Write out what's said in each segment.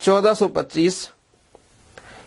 1425।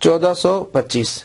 1425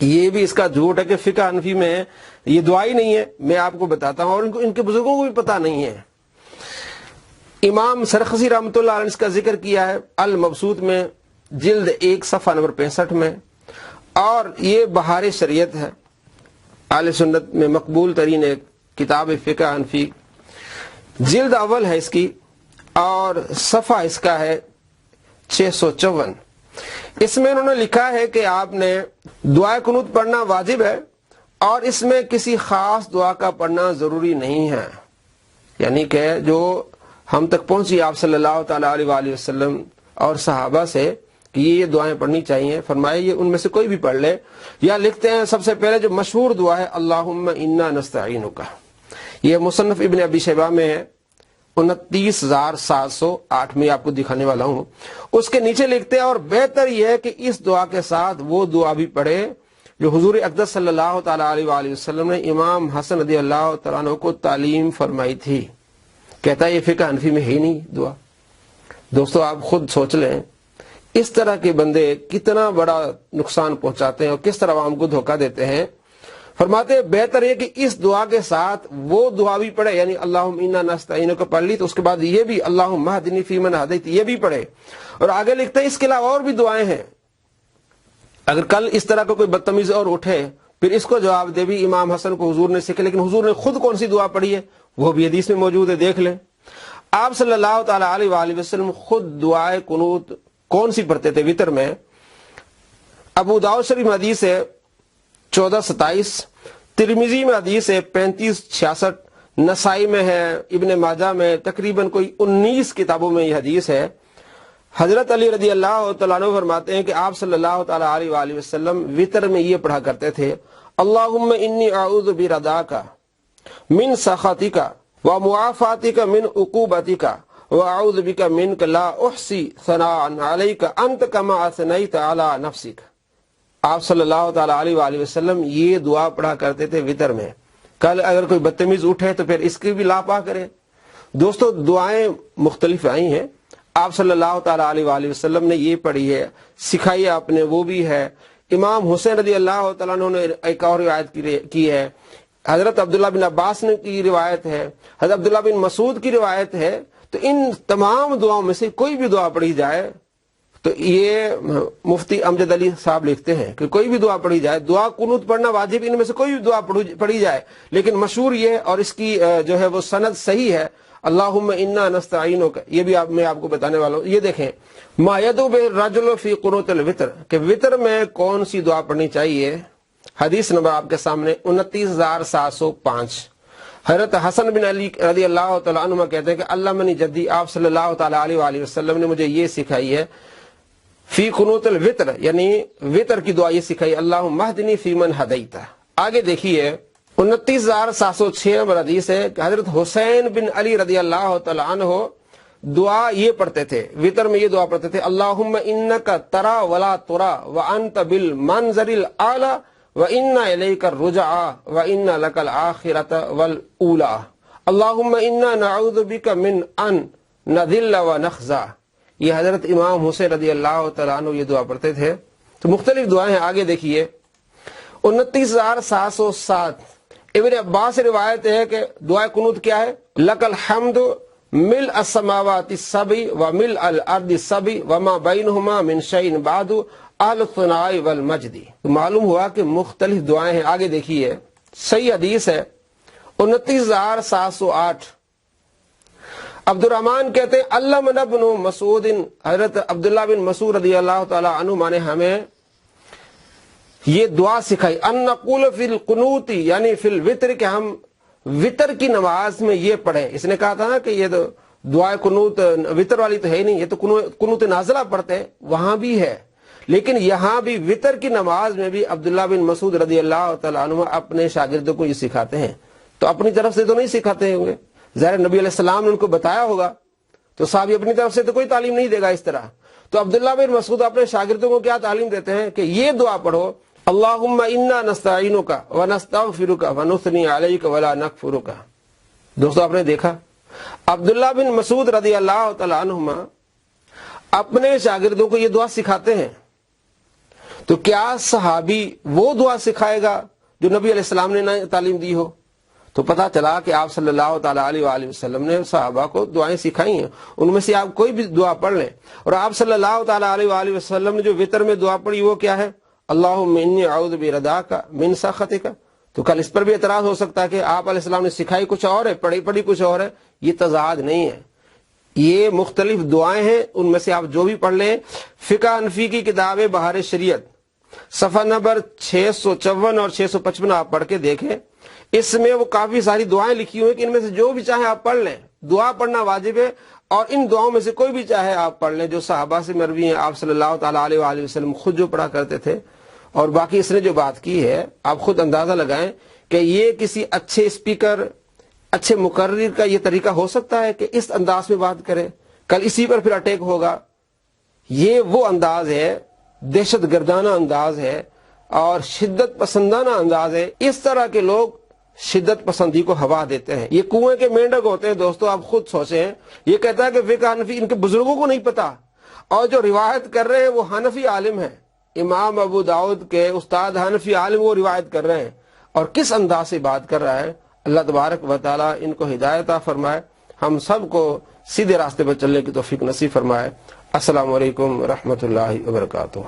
یہ بھی اس کا جھوٹ ہے کہ فقہ حنفی میں یہ دعا ہی نہیں ہے. میں آپ کو بتاتا ہوں، اور ان کے بزرگوں کو بھی پتہ نہیں ہے. امام سرخسی رحمۃ اللہ علیہ نے اس کا ذکر کیا ہے المبسوط میں، جلد 1 صفحہ نمبر 65 میں، اور یہ بہار شریعت ہے، اہل سنت میں مقبول ترین ایک کتاب فقہ حنفی، جلد اول ہے اس کی، اور صفحہ اس کا ہے 654. اس میں انہوں نے لکھا ہے کہ آپ نے دعائے قنوت پڑھنا واجب ہے، اور اس میں کسی خاص دعا کا پڑھنا ضروری نہیں ہے. یعنی کہ جو ہم تک پہنچی آپ صلی اللہ تعالی علیہ وآلہ وسلم اور صحابہ سے کہ یہ دعائیں پڑھنی چاہیے، فرمائے یہ ان میں سے کوئی بھی پڑھ لے. یا لکھتے ہیں سب سے پہلے جو مشہور دعا ہے اللہم انا نستعینک، یہ مصنف ابن ابی شیبہ میں ہے 29,708 میں آپ کو دکھانے والا ہوں. اس کے نیچے لکھتے ہیں اور بہتر یہ ہے کہ اس دعا کے ساتھ وہ دعا بھی پڑھے جو حضور اقدس صلی اللہ تعالی علیہ وآلہ وسلم نے امام حسن رضی اللہ تعالیٰ عنہ کو تعلیم فرمائی تھی. کہتا ہے یہ فقہ حنفی میں ہی نہیں دعا. دوستو آپ خود سوچ لیں اس طرح کے بندے کتنا بڑا نقصان پہنچاتے ہیں اور کس طرح عوام کو دھوکہ دیتے ہیں. فرماتے ہیں بہتر یہ کہ اس دعا کے ساتھ وہ دعا بھی پڑھے، یعنی اللہم انا نستعینک پڑھ لی، تو اس کے بعد یہ بھی اللہم اہدنی فیمن ہدیت یہ بھی پڑھے. اور آگے لکھتے ہیں اس کے علاوہ اور بھی دعائیں ہیں. اگر کل اس طرح کا کوئی بدتمیز اور اٹھے پھر اس کو جواب دے بھی امام حسن کو حضور نے سکھے، لیکن حضور نے خود کون سی دعا پڑھی ہے وہ بھی حدیث میں موجود ہے، دیکھ لیں. آپ صلی اللہ تعالی علیہ وآلہ وسلم خود دعائے قنوت کون سی پڑھتے تھے وتر میں؟ ابو داؤد شریف میں حدیث ہے 1427، ترمذی میں حدیث ہے 3566، نسائی میں ہے، ابن ماجہ میں، تقریباً کوئی 19 کتابوں میں یہ حدیث ہے. حضرت علی رضی اللہ تعالیٰ عنہ فرماتے ہیں کہ آپ صلی اللہ تعالی علیہ وآلہ وسلم وتر میں یہ پڑھا کرتے تھے اللہم انی اعوذ برضاک من سخطک ومعافاتک من عقوبتک واعوذ بک منک لا احصی ثناء علیک انت کما اثنیت علی نفسک. آپ صلی اللہ تعالی علیہ وآلہ وسلم یہ دعا پڑھا کرتے تھے وتر میں. کل اگر کوئی بدتمیز اٹھے تو پھر اس کی بھی لاپا کرے. دوستو دعائیں مختلف آئی ہیں، آپ صلی اللہ تعالی علیہ وآلہ وسلم نے یہ پڑھی ہے، سکھائی آپ نے وہ بھی ہے. امام حسین رضی اللہ تعالیٰ عنہ نے ایک اور روایت کی ہے، حضرت عبداللہ بن عباس نے کی روایت ہے، حضرت عبداللہ بن مسعود کی روایت ہے. تو ان تمام دعاؤں میں سے کوئی بھی دعا پڑھی جائے تو یہ مفتی امجد علی صاحب لکھتے ہیں کہ کوئی بھی دعا پڑھی جائے، دعا قنوت پڑھنا واجب، ان میں سے کوئی بھی دعا پڑھی جائے، لیکن مشہور یہ اور اس کی جو ہے وہ سند صحیح ہے اللہم انا نستعینک. یہ بھی میں آپ کو بتانے والا ہوں. یہ دیکھیں ما یدعو بالرجل فی قنوت الوتر کہ وتر میں کون سی دعا پڑھنی چاہیے. حدیث نمبر آپ کے سامنے 29,705. حضرت حسن بن علی رضی اللہ تعالیٰ عنہ کہتے ہیں کہ علمنی جدی، آپ صلی اللہ تعالیٰ علیہ وآلہ وسلم نے مجھے یہ سکھائی ہے فی قنوت الوتر، یعنی وتر کی دعا یہ سکھائی اللہم اہدنی فیمن ہدیت. آگے دیکھیے 29,706 نمبر حدیث ہے کہ حضرت حسین بن علی رضی اللہ تعالیٰ عنہ دعا یہ پڑھتے تھے وتر میں، یہ دعا پڑھتے تھے اللہم انک ترا ولا ترا وانت بالمنظر الاعلی وان الیک الرجع وان لک الآخرۃ والاولی اللہم انا نعوذ بک من ان نذل ونخزى. یہ حضرت امام حسین رضی اللہ تعالیٰ عنہ یہ دعا پڑھتے تھے. تو مختلف دعائیں ہیں. آگے دیکھیے 29,707 ابن عباس سے روایت ہے کہ دعائے قنوت کیا ہے؟ لک الحمد ملء السماوات السبع وملء الارض السبع وما بینہما من شیء بعد اہل الثناء والمجد. معلوم ہوا کہ مختلف دعائیں ہیں. آگے دیکھیے صحیح حدیث ہے 29,708. عبد الرحمن کہتے ہیں علمنا ابن مسعود، حضرت عبداللہ بن مسعود رضی اللہ تعالی عنہ نے ہمیں یہ دعا سکھائی ان نقول فی القنوت یعنی فی الوتر، کہ ہم وتر کی نماز میں یہ پڑھیں. اس نے کہا تھا نا کہ یہ دعائے قنوت وتر والی تو ہے نہیں، یہ تو قنوت نازلہ پڑھتے ہیں، وہاں بھی ہے، لیکن یہاں بھی وتر کی نماز میں بھی عبداللہ بن مسعود رضی اللہ تعالیٰ عنہ اپنے شاگردوں کو یہ سکھاتے ہیں. تو اپنی طرف سے تو نہیں سکھاتے ہوں گے، ظاہر نبی علیہ السلام نے ان کو بتایا ہوگا، تو صحابی اپنی طرف سے تو کوئی تعلیم نہیں دے گا اس طرح. تو عبداللہ بن مسعود اپنے شاگردوں کو کیا تعلیم دیتے ہیں کہ یہ دعا پڑھو اللہم انا نستعینک ونستغفرک ونثنی علیک ولا نکفرک. دوستو آپ نے دیکھا عبداللہ بن مسعود رضی اللہ تعالی عنہما اپنے شاگردوں کو یہ دعا سکھاتے ہیں. تو کیا صحابی وہ دعا سکھائے گا جو نبی علیہ السلام نے نہ تعلیم دی ہو؟ تو پتہ چلا کہ آپ صلی اللہ تعالیٰ علیہ وآلہ وسلم نے صحابہ کو دعائیں سکھائی ہیں، ان میں سے آپ کوئی بھی دعا پڑھ لیں۔ اور آپ صلی اللہ تعالیٰ علیہ وآلہ وسلم نے جو وطر میں دعا پڑھی وہ کیا ہے؟ اللہم انی اعوذ برضاک من سخطک۔ تو کل اس پر بھی اعتراض ہو سکتا ہے کہ آپ علیہ السلام نے سکھائی کچھ اور ہے، پڑھی کچھ اور ہے۔ یہ تضاد نہیں ہے، یہ مختلف دعائیں ہیں، ان میں سے آپ جو بھی پڑھ لیں۔ فقہ حنفی کی کتاب بہار شریعت صفحہ نمبر 654 اور 655 آپ پڑھ کے دیکھیں، اس میں وہ کافی ساری دعائیں لکھی ہوئی ہیں کہ ان میں سے جو بھی چاہیں آپ پڑھ لیں۔ دعا پڑھنا واجب ہے، اور ان دعاؤں میں سے کوئی بھی چاہے آپ پڑھ لیں جو صحابہ سے مروی ہیں، آپ صلی اللہ تعالیٰ علیہ وآلہ وسلم خود جو پڑھا کرتے تھے۔ اور باقی اس نے جو بات کی ہے آپ خود اندازہ لگائیں کہ یہ کسی اچھے اسپیکر، اچھے مقرر کا یہ طریقہ ہو سکتا ہے کہ اس انداز میں بات کرے؟ کل اسی پر پھر اٹیک ہوگا۔ یہ وہ انداز ہے، دہشت گردانہ انداز ہے اور شدت پسندانہ انداز ہے۔ اس طرح کے لوگ شدت پسندی کو ہوا دیتے ہیں، یہ کنویں کے مینڈک ہوتے ہیں۔ دوستو آپ خود سوچیں، یہ کہتا ہے کہ فقہ حنفی ان کے بزرگوں کو نہیں پتا، اور جو روایت کر رہے ہیں وہ حنفی عالم ہیں، امام ابو داؤد کے استاد حنفی عالم وہ روایت کر رہے ہیں، اور کس انداز سے بات کر رہا ہے۔ اللہ تبارک و تعالیٰ ان کو ہدایت عطا فرمائے، ہم سب کو سیدھے راستے پر چلنے کی توفیق نصیب فرمائے۔ السلام علیکم ورحمۃ اللہ وبرکاتہ۔